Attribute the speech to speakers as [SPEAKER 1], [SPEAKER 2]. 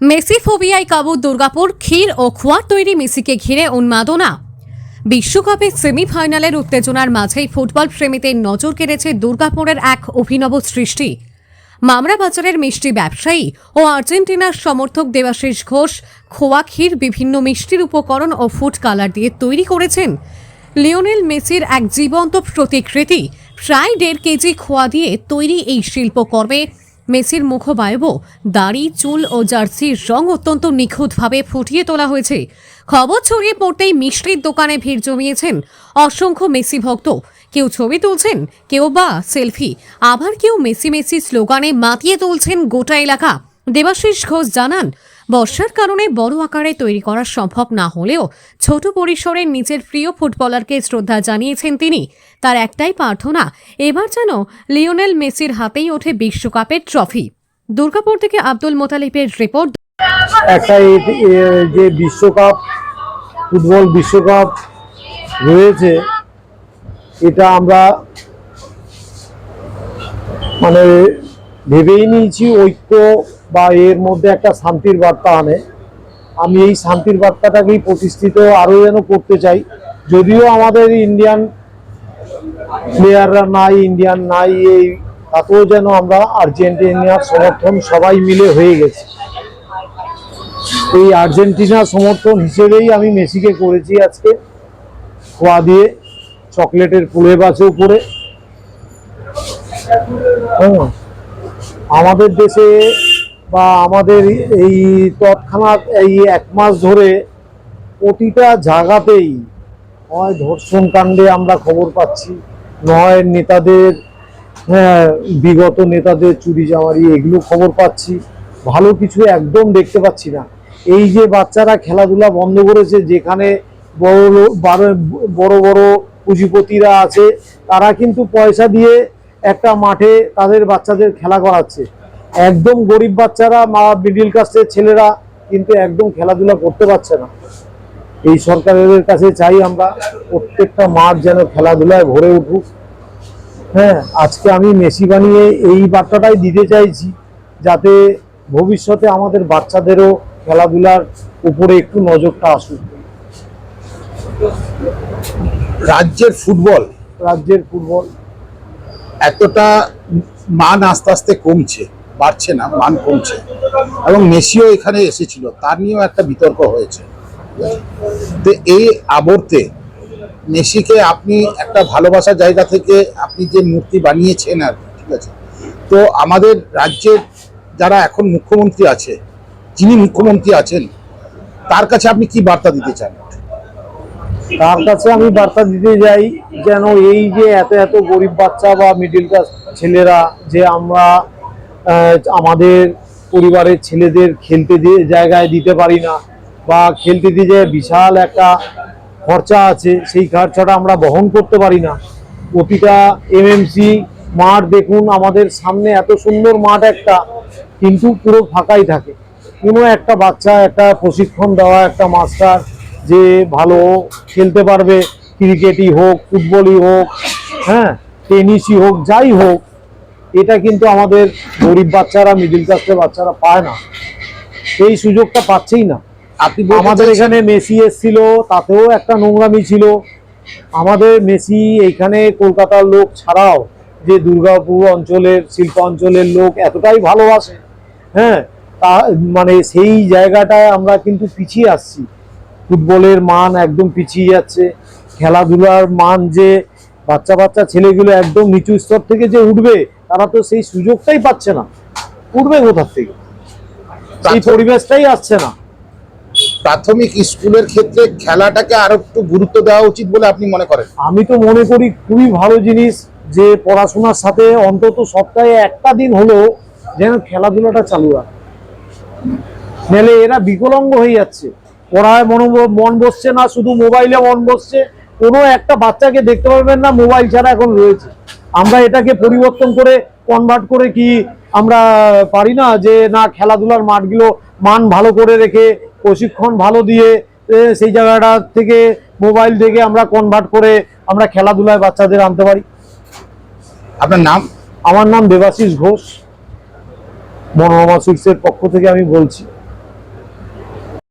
[SPEAKER 1] Messi ফোবিয়ায় কাবু দুর্গাপুর। ক্ষীর ও খোয়ার তৈরি মেসিকে ঘিরে উন্মাদনা। বিশ্বকাপের সেমিফাইনালের উত্তেজনার মাঝেই ফুটবল প্রেমীদের নজর কেড়েছে দুর্গাপুরের এক অভিনব সৃষ্টি। মামরা বাজারের মিষ্টি ব্যবসায়ী ও আর্জেন্টিনার সমর্থক দেবাশিস ঘোষ খোয়া ক্ষীর বিভিন্ন মিষ্টির উপকরণ ও ফুড কালার দিয়ে তৈরি করেছেন। লিওনেল মেসির এক জীবন্ত প্রতিকৃতি প্রায় 1.5 কেজি খোয়া দিয়ে তৈরি এই শিল্পকর্মে মেসির মুখবায়ব, দাড়ি, চুল ও জার্সির রং অত্যন্ত নিখুঁতভাবে ফুটিয়ে তোলা হয়েছে। খবর ছড়িয়ে পড়তেই মিষ্টির দোকানে ভিড় জমিয়েছেন অসংখ্য মেসি ভক্ত। কেউ ছবি তুলছেন, কেউ বা সেলফি, আবার কেউ মেসি মেসি স্লোগানে মাতিয়ে তুলছেন গোটা এলাকা। দেবাশিস ঘোষ জানান, বর্ষার কারণে বড় আকারে তৈরি করা সম্ভব না হলেও ছোট পরিসরে নিজের প্রিয় ফুটবলারকে শ্রদ্ধা জানিয়েছেন তিনি। তার একটাই প্রার্থনা, এবার যেন লিওনেল মেসির হাতেই ওঠে বিশ্বকাপের ট্রফি। দুর্গাপুর থেকে আব্দুল মোতালিবের রিপোর্ট।
[SPEAKER 2] একটা যে বিশ্বকাপ, ফুটবল বিশ্বকাপ রয়েছে, এটা আমরা মানে ভেবেই নিয়েছি ঐক্য বা এর মধ্যে একটা শান্তির বার্তা আনে। আমি এই শান্তির বার্তাটাকেই প্রতিষ্ঠিত আরও যেন করতে চাই। যদিও আমাদের ইন্ডিয়ান প্লেয়াররা নাই, ইন্ডিয়ান নাই, এই তাতেও যেন আমরা আর্জেন্টিনার সমর্থন সবাই মিলে হয়ে গেছে। এই আর্জেন্টিনার সমর্থন হিসেবেই আমি মেসিকে করেছি আজকে খোয়া দিয়ে, চকলেটের ফ্লেভার আছে উপরে। আমাদের দেশে বা আমাদের এই তৎক্ষণাৎ এই 1 মাস ধরে প্রতিটা জায়গাতেই হয় ধর্ষণ কাণ্ডে আমরা খবর পাচ্ছি, নয় নেতাদের, বিগত নেতাদের চুরি চামারি, এগুলো খবর পাচ্ছি। ভালো কিছু একদম দেখতে পাচ্ছি না। এই যে বাচ্চারা খেলাধুলা বন্ধ করেছে, যেখানে বড় বড় পুঁজিপতিরা আছে, তারা কিন্তু পয়সা দিয়ে একটা মাঠে তাদের বাচ্চাদের খেলা করাচ্ছে। একদম গরিব বাচ্চারা, মিডিল ক্লাসের ছেলেরা কিন্তু একদম খেলাধুলা করতে পারছে না। এই সরকারের কাছে চাই আমরা প্রত্যেকটা মাঠ যেন খেলাধুলায় ভরে উঠুক। আজকে আমি মেসি বানিয়ে এই বার্তাটাই দিতে চাইছি, যাতে ভবিষ্যতে আমাদের বাচ্চাদেরও খেলাধুলার উপরে একটু নজরটা আসুক।
[SPEAKER 3] রাজ্যের ফুটবল এতটা মান আস্তে আস্তে কমছে, বাড়ছে না, মান কমছে। এবং মেসিও এখানে এসেছিল, তার নিয়েও একটা বিতর্ক হয়েছে। তো এই আবর্তে মেসিকে আপনি একটা ভালোবাসার জায়গা থেকে আপনি যে মূর্তি বানিয়েছেন, আর ঠিক আছে, তো আমাদের রাজ্যের যারা এখন মুখ্যমন্ত্রী আছে, যিনি মুখ্যমন্ত্রী আছেন, তার কাছে আপনি কি বার্তা দিতে চান?
[SPEAKER 2] তার কাছে আমি বার্তা দিতে যাই, যেন এই যে এত এত গরিব বাচ্চা বা মিডিল ক্লাস ছেলেরা, যে আমরা আমাদের পরিবারের ছেলেদের খেলতে দিয়ে জায়গায় দিতে পারি না, বা খেলতে দিয়ে যে বিশাল একটা খরচা আছে, সেই খরচাটা আমরা বহন করতে পারি না। প্রতিটা এমএমসি মাঠ দেখুন, আমাদের সামনে এত সুন্দর মাঠ একটা, কিন্তু পুরো ফাঁকাই থাকে। কোনো একটা বাচ্চা, একটা প্রশিক্ষণ দেওয়া একটা মাস্টার যে ভালো খেলতে পারবে, ক্রিকেটই হোক, ফুটবলই হোক, টেনিসই হোক, যাই হোক, এটা কিন্তু আমাদের গরিব বাচ্চারা, মিডিল ক্লাসের বাচ্চারা পায় না, এই সুযোগটা পাচ্ছেই না। আমাদের এখানে মেসি এসেছিল, তাতেও একটা নোংরামি ছিল। আমাদের মেসি এইখানে কলকাতার লোক ছাড়াও যে দুর্গাপুর অঞ্চলের, শিল্পাঞ্চলের লোক এতটাই ভালোবাসে, তা মানে সেই জায়গাটায় আমরা কিন্তু পিছিয়ে আসছি। ফুটবলের মান একদম পিছিয়ে যাচ্ছে। খেলাধুলার মান, যে বাচ্চা ছেলেগুলো একদম নিচু স্তর থেকে যে উঠবে, তারা তো সেই সুযোগটাই পাচ্ছে না। উঠবে কোথার থেকে? এই পরিবেশটাই আসছে না।
[SPEAKER 3] প্রাথমিক স্কুলের ক্ষেত্রে খেলাটাকে আরো একটু গুরুত্ব দেওয়া উচিত বলে আপনি মনে করেন?
[SPEAKER 2] আমি তো মনে করি খুবই ভালো জিনিস, যে পড়াশোনার সাথে অন্তত সপ্তাহে একটা দিন হলেও যেন খেলাধুলাটা চালু রাখে। নাহলে এরা বিকলাঙ্গ হয়ে যাচ্ছে, পড়ায় মন বসছে না, শুধু মোবাইলে মন বসছে। কোনো একটা বাচ্চাকে দেখতে পারবেন না মোবাইল ছাড়া এখন রয়েছে। আমরা এটাকে পরিবর্তন করে, কনভার্ট করে কি আমরা পারি না, যে না, খেলাধুলার মাঠগুলো মান ভালো করে রেখে, প্রশিক্ষণ ভালো দিয়ে, সেই জায়গাটা থেকে মোবাইল থেকে আমরা কনভার্ট করে আমরা খেলাধুলায় বাচ্চাদের আনতে পারি।
[SPEAKER 3] আপনার নাম?
[SPEAKER 2] আমার নাম দেবাশিস ঘোষ, মনোরমা সুইটসের পক্ষ থেকে আমি বলছি।